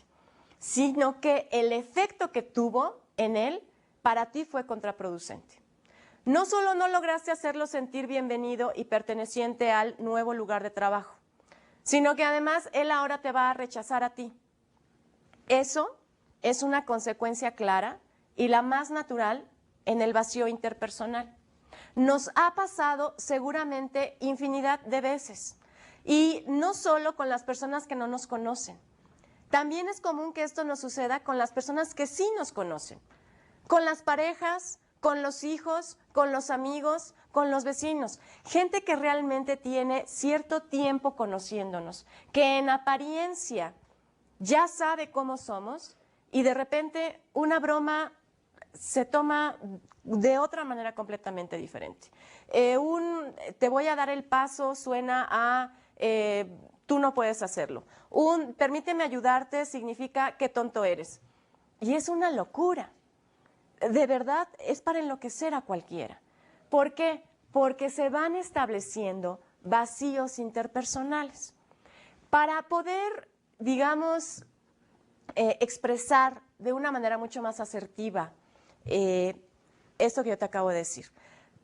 sino que el efecto que tuvo en él para ti fue contraproducente. No solo no lograste hacerlo sentir bienvenido y perteneciente al nuevo lugar de trabajo, sino que además él ahora te va a rechazar a ti. Eso es una consecuencia clara y la más natural en el vacío interpersonal. Nos ha pasado seguramente infinidad de veces, y no solo con las personas que no nos conocen. También es común que esto nos suceda con las personas que sí nos conocen, con las parejas, con los hijos, con los amigos, con los vecinos. Gente que realmente tiene cierto tiempo conociéndonos, que en apariencia ya sabe cómo somos y de repente una broma se toma de otra manera completamente diferente. Te voy a dar el paso suena a tú no puedes hacerlo. Permíteme ayudarte significa qué tonto eres. Y es una locura. De verdad es para enloquecer a cualquiera. ¿Por qué? Porque se van estableciendo vacíos interpersonales. Para poder, digamos, expresar de una manera mucho más asertiva esto que yo te acabo de decir,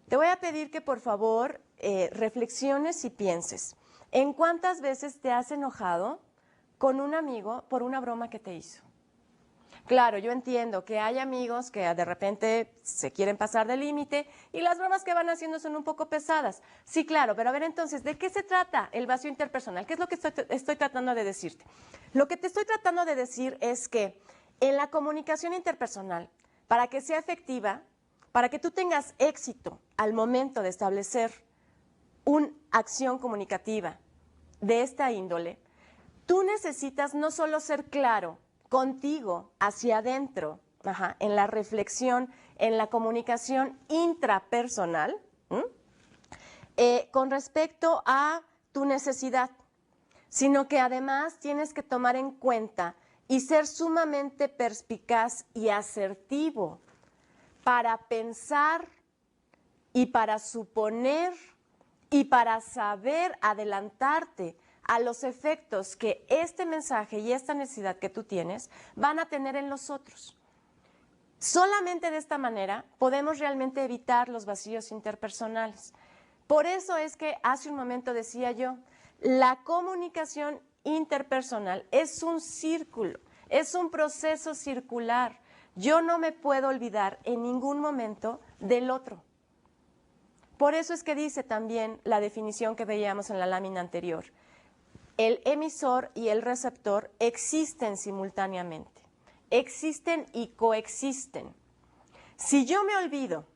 te voy a pedir que por favor reflexiones y pienses en cuántas veces te has enojado con un amigo por una broma que te hizo. Claro, yo entiendo que hay amigos que de repente se quieren pasar del límite y las bromas que van haciendo son un poco pesadas. Sí, claro, pero a ver entonces, ¿de qué se trata el vacío interpersonal? ¿Qué es lo que estoy tratando de decirte? Lo que te estoy tratando de decir es que en la comunicación interpersonal, para que sea efectiva, para que tú tengas éxito al momento de establecer una acción comunicativa de esta índole, tú necesitas no solo ser claro contigo hacia adentro, en la reflexión, en la comunicación intrapersonal, con respecto a tu necesidad, sino que además tienes que tomar en cuenta y ser sumamente perspicaz y asertivo para pensar y para suponer y para saber adelantarte a los efectos que este mensaje y esta necesidad que tú tienes van a tener en los otros. Solamente de esta manera podemos realmente evitar los vacíos interpersonales. Por eso es que hace un momento decía yo, la comunicación interpersonal es un círculo, es un proceso circular. Yo no me puedo olvidar en ningún momento del otro. Por eso es que dice también la definición que veíamos en la lámina anterior. El emisor y el receptor existen simultáneamente, existen y coexisten. Si yo me olvido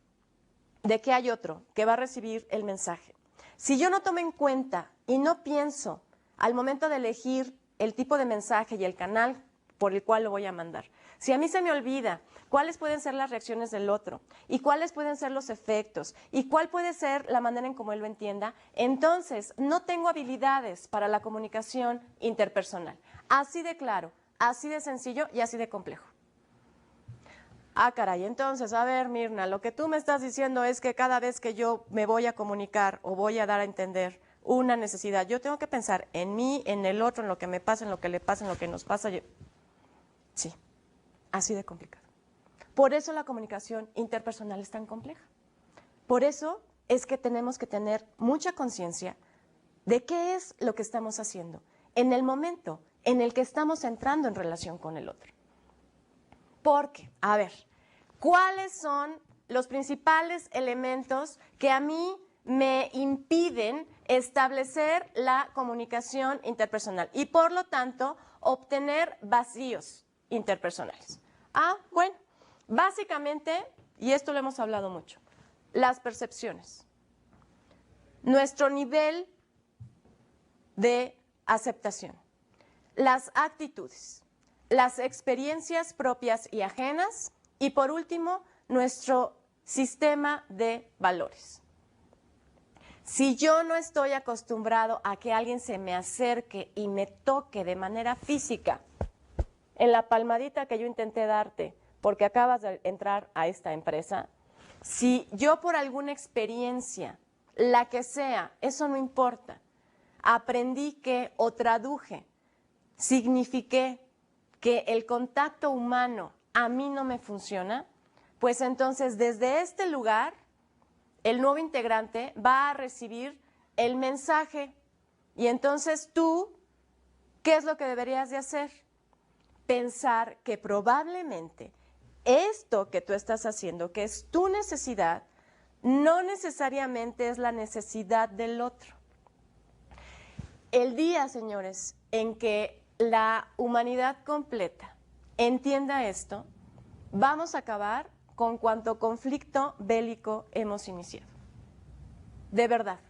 de que hay otro que va a recibir el mensaje, si yo no tomo en cuenta y no pienso al momento de elegir el tipo de mensaje y el canal por el cual lo voy a mandar, si a mí se me olvida cuáles pueden ser las reacciones del otro y cuáles pueden ser los efectos y cuál puede ser la manera en cómo él lo entienda, entonces no tengo habilidades para la comunicación interpersonal. Así de claro, así de sencillo y así de complejo. Ah, caray, entonces, a ver, Mirna, lo que tú me estás diciendo es que cada vez que yo me voy a comunicar o voy a dar a entender una necesidad, yo tengo que pensar en mí, en el otro, en lo que me pasa, en lo que le pasa, en lo que nos pasa. Sí, así de complicado. Por eso la comunicación interpersonal es tan compleja. Por eso es que tenemos que tener mucha conciencia de qué es lo que estamos haciendo en el momento en el que estamos entrando en relación con el otro. Porque, a ver, ¿cuáles son los principales elementos que a mí me impiden establecer la comunicación interpersonal y por lo tanto obtener vacíos interpersonales? Bueno, básicamente, y esto lo hemos hablado mucho, las percepciones, nuestro nivel de aceptación, las actitudes, las experiencias propias y ajenas y por último, nuestro sistema de valores. Si yo no estoy acostumbrado a que alguien se me acerque y me toque de manera física, en la palmadita que yo intenté darte porque acabas de entrar a esta empresa, Si yo por alguna experiencia, la que sea, eso no importa, aprendí que o traduje, signifiqué que el contacto humano a mí no me funciona, pues entonces desde este lugar el nuevo integrante va a recibir el mensaje y entonces tú, ¿qué es lo que deberías de hacer? Pensar que probablemente esto que tú estás haciendo, que es tu necesidad, no necesariamente es la necesidad del otro. El día, señores, en que la humanidad completa entienda esto, vamos a acabar con cuanto conflicto bélico hemos iniciado. De verdad.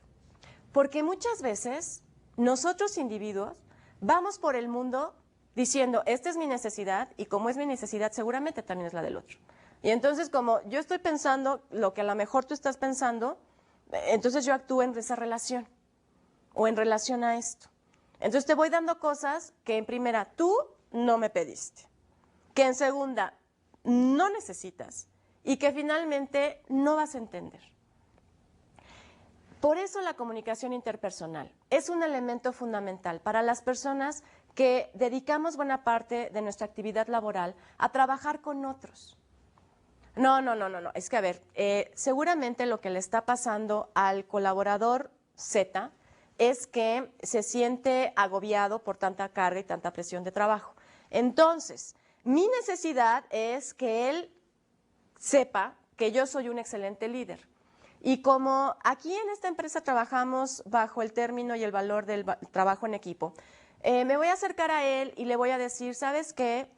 Porque muchas veces nosotros individuos vamos por el mundo diciendo, esta es mi necesidad y como es mi necesidad seguramente también es la del otro. Y entonces como yo estoy pensando lo que a lo mejor tú estás pensando, entonces yo actúo en esa relación o en relación a esto. Entonces te voy dando cosas que en primera tú no me pediste, que en segunda no necesitas y que finalmente no vas a entender. Por eso la comunicación interpersonal es un elemento fundamental para las personas que dedicamos buena parte de nuestra actividad laboral a trabajar con otros. No, es que a ver, seguramente lo que le está pasando al colaborador Z es que se siente agobiado por tanta carga y tanta presión de trabajo. Entonces, mi necesidad es que él sepa que yo soy un excelente líder. Y como aquí en esta empresa trabajamos bajo el término y el valor del trabajo en equipo, me voy a acercar a él y le voy a decir, ¿sabes qué,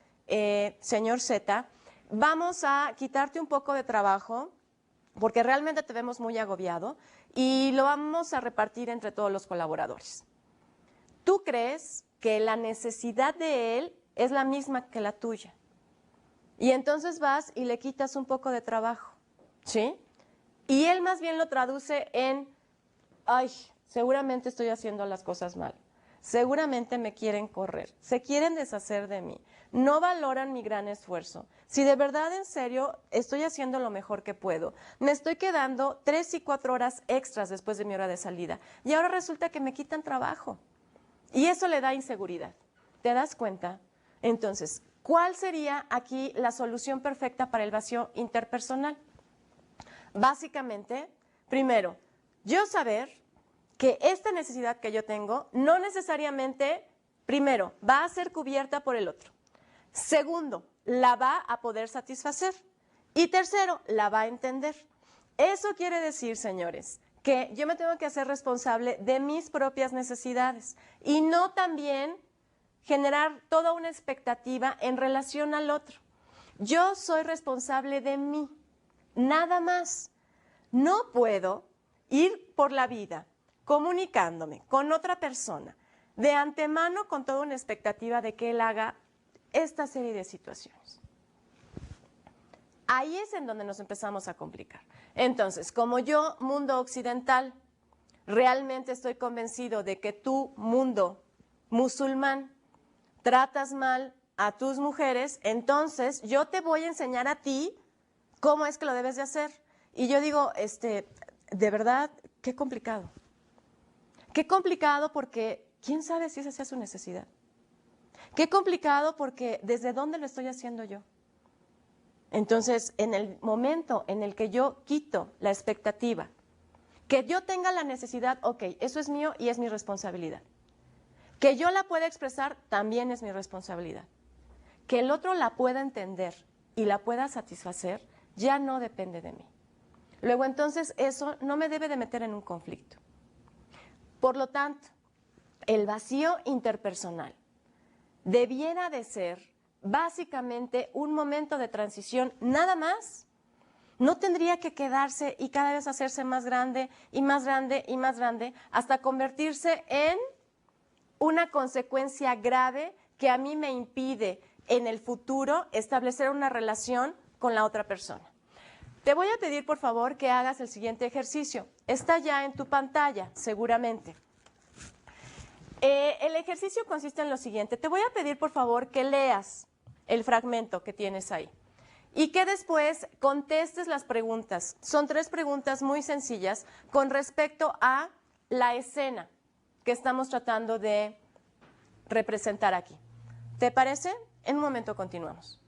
señor Z? Vamos a quitarte un poco de trabajo porque realmente te vemos muy agobiado y lo vamos a repartir entre todos los colaboradores. ¿Tú crees que la necesidad de él es la misma que la tuya? Y entonces vas y le quitas un poco de trabajo, ¿sí? Y él más bien lo traduce en, ay, seguramente estoy haciendo las cosas mal, seguramente me quieren correr, se quieren deshacer de mí, no valoran mi gran esfuerzo. Si de verdad, en serio, estoy haciendo lo mejor que puedo, me estoy quedando 3 y 4 horas extras después de mi hora de salida y ahora resulta que me quitan trabajo. Y eso le da inseguridad. ¿Te das cuenta? Entonces, ¿cuál sería aquí la solución perfecta para el vacío interpersonal? Básicamente, primero, yo saber que esta necesidad que yo tengo no necesariamente, primero, va a ser cubierta por el otro. Segundo, la va a poder satisfacer. Y tercero, la va a entender. Eso quiere decir, señores, que yo me tengo que hacer responsable de mis propias necesidades y no también generar toda una expectativa en relación al otro. Yo soy responsable de mí, nada más. No puedo ir por la vida comunicándome con otra persona de antemano con toda una expectativa de que él haga esta serie de situaciones. Ahí es en donde nos empezamos a complicar. Entonces, como yo, mundo occidental, realmente estoy convencido de que tú, mundo musulmán, tratas mal a tus mujeres, entonces yo te voy a enseñar a ti cómo es que lo debes de hacer. Y yo digo, de verdad, qué complicado. Qué complicado porque quién sabe si esa sea su necesidad. Qué complicado porque ¿desde dónde lo estoy haciendo yo? Entonces, en el momento en el que yo quito la expectativa, que yo tenga la necesidad, ok, eso es mío y es mi responsabilidad. Que yo la pueda expresar también es mi responsabilidad. Que el otro la pueda entender y la pueda satisfacer ya no depende de mí. Luego entonces eso no me debe de meter en un conflicto. Por lo tanto, el vacío interpersonal debiera de ser básicamente un momento de transición nada más. No tendría que quedarse y cada vez hacerse más grande y más grande y más grande hasta convertirse en una consecuencia grave que a mí me impide en el futuro establecer una relación con la otra persona. Te voy a pedir, por favor, que hagas el siguiente ejercicio. Está ya en tu pantalla, seguramente. El ejercicio consiste en lo siguiente. Te voy a pedir, por favor, que leas el fragmento que tienes ahí. y que después contestes las preguntas. Son 3 preguntas muy sencillas con respecto a la escena que estamos tratando de representar aquí. ¿Te parece? En un momento continuamos.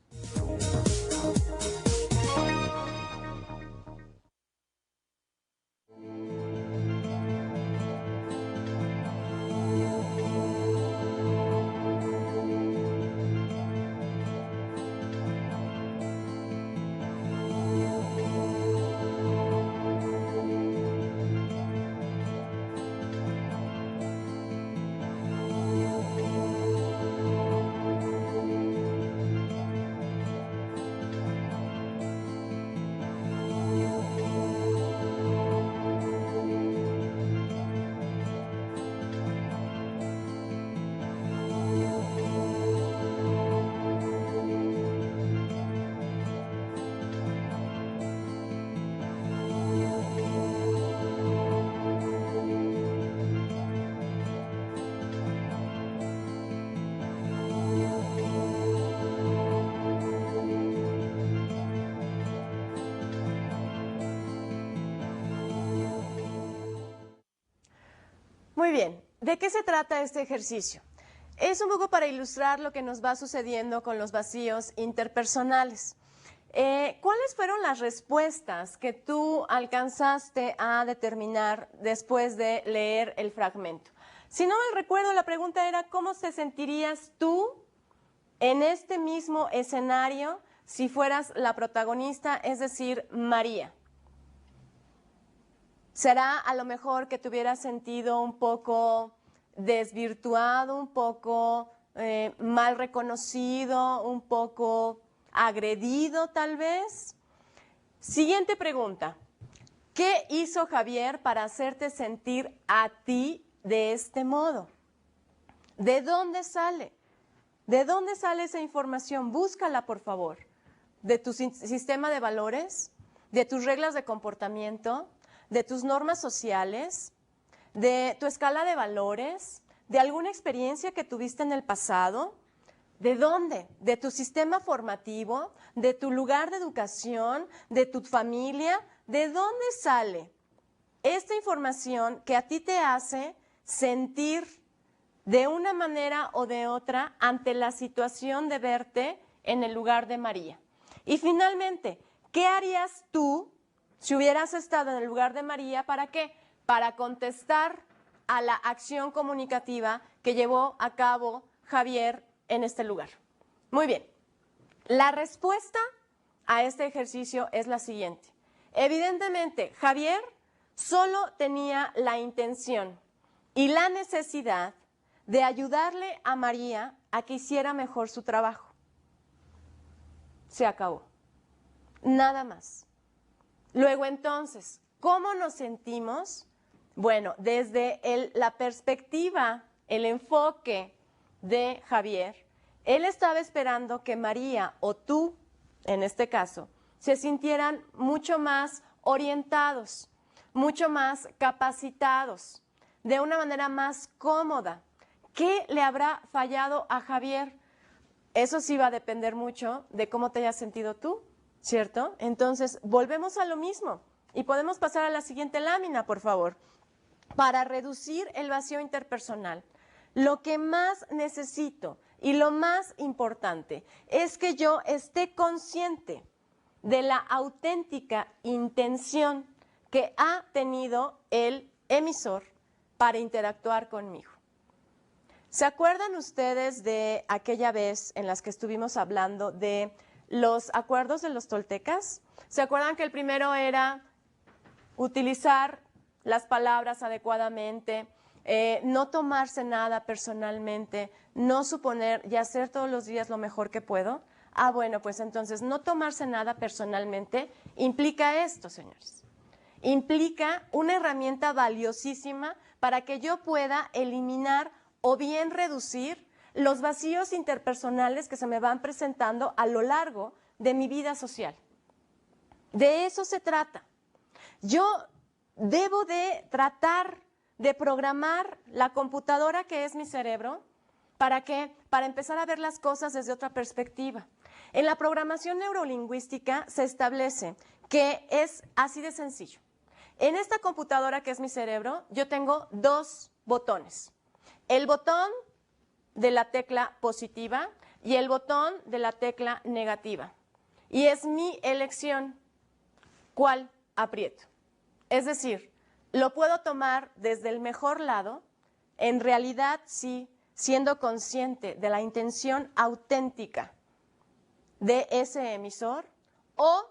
Muy bien, ¿de qué se trata este ejercicio? Es un poco para ilustrar lo que nos va sucediendo con los vacíos interpersonales. ¿Cuáles fueron las respuestas que tú alcanzaste a determinar después de leer el fragmento? Si no mal recuerdo, la pregunta era ¿cómo te sentirías tú en este mismo escenario si fueras la protagonista, es decir, María? ¿Será a lo mejor que te hubieras sentido un poco desvirtuado, un poco mal reconocido, un poco agredido tal vez? Siguiente pregunta. ¿Qué hizo Javier para hacerte sentir a ti de este modo? ¿De dónde sale? ¿De dónde sale esa información? Búscala, por favor. ¿De tu sistema de valores? ¿De tus reglas de comportamiento? ¿De tus normas sociales? ¿De tu escala de valores? ¿De alguna experiencia que tuviste en el pasado? ¿De dónde? ¿De tu sistema formativo? ¿De tu lugar de educación? ¿De tu familia? ¿De dónde sale esta información que a ti te hace sentir de una manera o de otra ante la situación de verte en el lugar de María? Y finalmente, ¿qué harías tú si hubieras estado en el lugar de María? ¿Para qué? Para contestar a la acción comunicativa que llevó a cabo Javier en este lugar. Muy bien, la respuesta a este ejercicio es la siguiente. Evidentemente, Javier solo tenía la intención y la necesidad de ayudarle a María a que hiciera mejor su trabajo. Se acabó. Nada más. Luego entonces, ¿cómo nos sentimos? Bueno, desde la perspectiva, el enfoque de Javier, él estaba esperando que María o tú, en este caso, se sintieran mucho más orientados, mucho más capacitados, de una manera más cómoda. ¿Qué le habrá fallado a Javier? Eso sí va a depender mucho de cómo te hayas sentido tú, ¿cierto? Entonces, volvemos a lo mismo y podemos pasar a la siguiente lámina, por favor. Para reducir el vacío interpersonal, lo que más necesito y lo más importante es que yo esté consciente de la auténtica intención que ha tenido el emisor para interactuar conmigo. ¿Se acuerdan ustedes de aquella vez en las que estuvimos hablando de los acuerdos de los toltecas? ¿Se acuerdan que el primero era utilizar las palabras adecuadamente, no tomarse nada personalmente, no suponer y hacer todos los días lo mejor que puedo? Bueno, pues entonces no tomarse nada personalmente implica esto, señores. Implica una herramienta valiosísima para que yo pueda eliminar o bien reducir los vacíos interpersonales que se me van presentando a lo largo de mi vida social. De eso se trata. Yo debo de tratar de programar la computadora que es mi cerebro ¿Para qué? Para empezar a ver las cosas desde otra perspectiva. En la programación neurolingüística se establece que es así de sencillo. En esta computadora que es mi cerebro, yo tengo dos botones. El botón de la tecla positiva y el botón de la tecla negativa. Y es mi elección cuál aprieto. Es decir, lo puedo tomar desde el mejor lado, en realidad sí, siendo consciente de la intención auténtica de ese emisor, o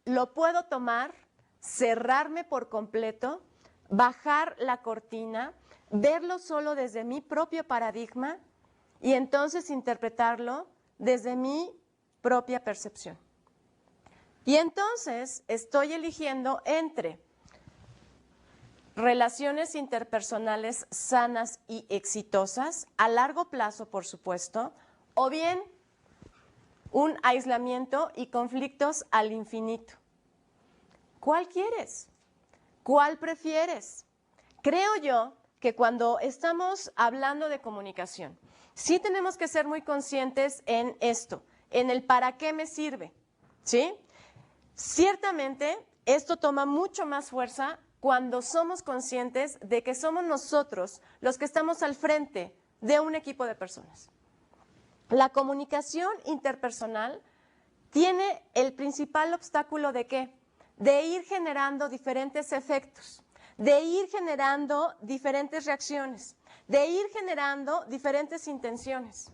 lo puedo tomar, cerrarme por completo, bajar la cortina, verlo solo desde mi propio paradigma y entonces interpretarlo desde mi propia percepción. Y entonces estoy eligiendo entre relaciones interpersonales sanas y exitosas, a largo plazo, por supuesto, o bien un aislamiento y conflictos al infinito. ¿Cuál quieres? ¿Cuál prefieres? Creo yo que cuando estamos hablando de comunicación, sí tenemos que ser muy conscientes en esto, en el para qué me sirve, ¿sí? Ciertamente, esto toma mucho más fuerza cuando somos conscientes de que somos nosotros los que estamos al frente de un equipo de personas. La comunicación interpersonal tiene el principal obstáculo ¿de qué? De ir generando diferentes efectos, de ir generando diferentes reacciones, de ir generando diferentes intenciones.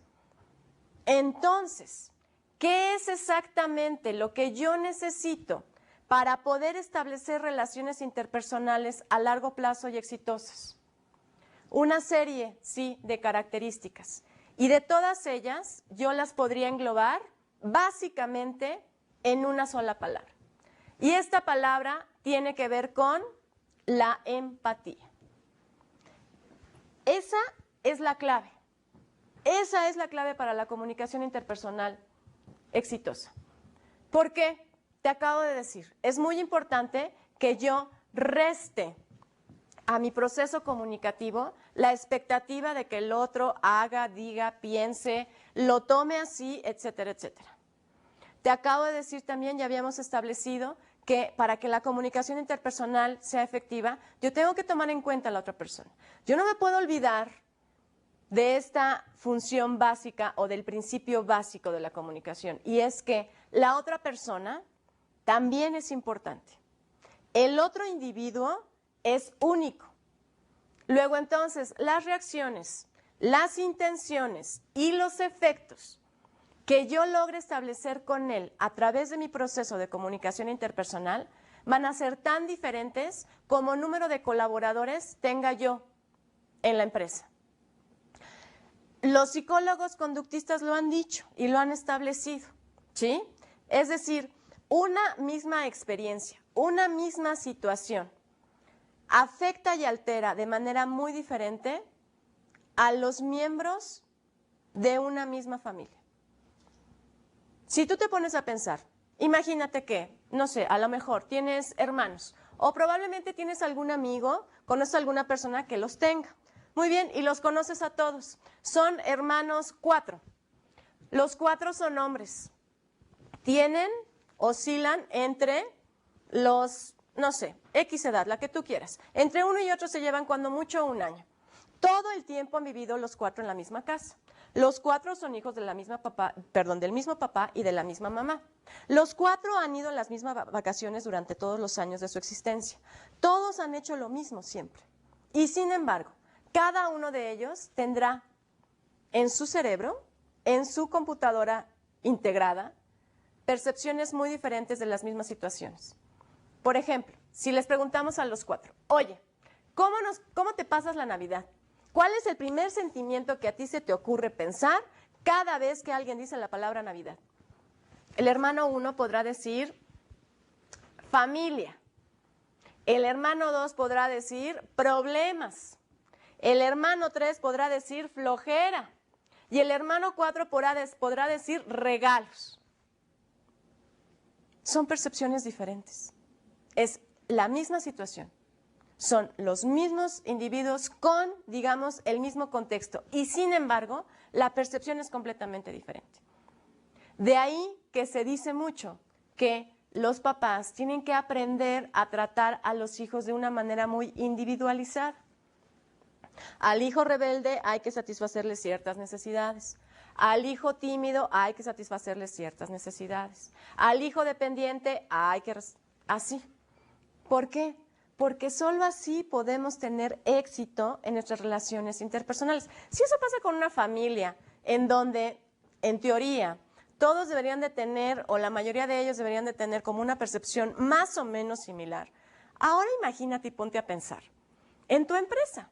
Entonces, ¿qué es exactamente lo que yo necesito para poder establecer relaciones interpersonales a largo plazo y exitosas? Una serie, sí, de características. Y de todas ellas, yo las podría englobar básicamente en una sola palabra. Y esta palabra tiene que ver con la empatía. Esa es la clave. Esa es la clave para la comunicación interpersonal exitosa. ¿Por qué? Te acabo de decir, es muy importante que yo reste a mi proceso comunicativo la expectativa de que el otro haga, diga, piense, lo tome así, etcétera, etcétera. Te acabo de decir también, ya habíamos establecido que para que la comunicación interpersonal sea efectiva, yo tengo que tomar en cuenta a la otra persona. Yo no me puedo olvidar de esta función básica o del principio básico de la comunicación, y es que la otra persona también es importante. El otro individuo es único. Luego entonces, las reacciones, las intenciones y los efectos que yo logre establecer con él a través de mi proceso de comunicación interpersonal van a ser tan diferentes como número de colaboradores tenga yo en la empresa. Los psicólogos conductistas lo han dicho y lo han establecido, ¿sí? Es decir, una misma experiencia, una misma situación afecta y altera de manera muy diferente a los miembros de una misma familia. Si tú te pones a pensar, imagínate que, no sé, a lo mejor tienes hermanos o probablemente tienes algún amigo, conoces a alguna persona que los tenga. Muy bien, y los conoces a todos. Son hermanos 4. Los 4 son hombres. Oscilan entre los, no sé, X edad, la que tú quieras. Entre uno y otro se llevan cuando mucho 1 año. Todo el tiempo han vivido los 4 en la misma casa. Los 4 son hijos de la misma del mismo papá y de la misma mamá. Los 4 han ido en las mismas vacaciones durante todos los años de su existencia. Todos han hecho lo mismo siempre. Y sin embargo, cada uno de ellos tendrá en su cerebro, en su computadora integrada, percepciones muy diferentes de las mismas situaciones. Por ejemplo, si les preguntamos a los 4, oye, ¿cómo te pasas la Navidad? ¿Cuál es el primer sentimiento que a ti se te ocurre pensar cada vez que alguien dice la palabra Navidad? El hermano 1 podrá decir familia. El hermano 2 podrá decir problemas. El hermano 3 podrá decir flojera. Y el hermano 4 podrá decir regalos. Son percepciones diferentes. Es la misma situación, Son los mismos individuos con, digamos, el mismo contexto y sin embargo, la percepción es completamente diferente. De ahí que se dice mucho que los papás tienen que aprender a tratar a los hijos de una manera muy individualizada. Al hijo rebelde hay que satisfacerle ciertas necesidades. Al hijo tímido hay que satisfacerle ciertas necesidades. Al hijo dependiente hay que... Así. ¿Por qué? Porque solo así podemos tener éxito en nuestras relaciones interpersonales. Si eso pasa con una familia en donde, en teoría, todos deberían de tener, o la mayoría de ellos deberían de tener como una percepción más o menos similar. Ahora imagínate y ponte a pensar en tu empresa.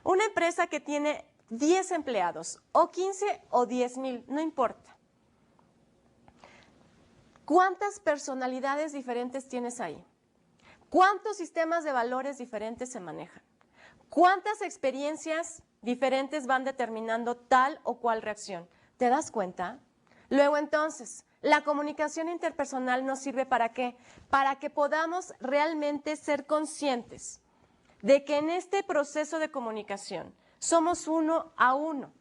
Una empresa que tiene 10 empleados, o 15 o 10,000, no importa. ¿Cuántas personalidades diferentes tienes ahí? ¿Cuántos sistemas de valores diferentes se manejan? ¿Cuántas experiencias diferentes van determinando tal o cual reacción? ¿Te das cuenta? Luego entonces, la comunicación interpersonal nos sirve ¿para qué? Para que podamos realmente ser conscientes de que en este proceso de comunicación somos uno a uno.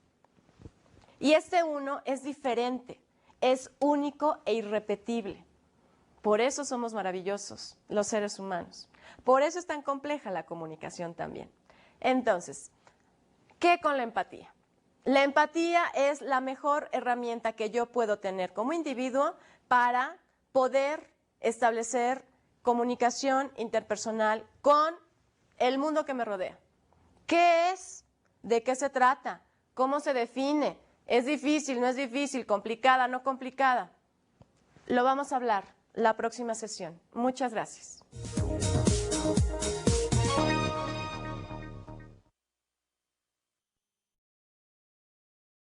Y este uno es diferente, es único e irrepetible. Por eso somos maravillosos los seres humanos. Por eso es tan compleja la comunicación también. Entonces, ¿qué con la empatía? La empatía es la mejor herramienta que yo puedo tener como individuo para poder establecer comunicación interpersonal con el mundo que me rodea. ¿Qué es? ¿De qué se trata? ¿Cómo se define? ¿Es difícil? ¿No es difícil? ¿Complicada? ¿No complicada? Lo vamos a hablar la próxima sesión. Muchas gracias.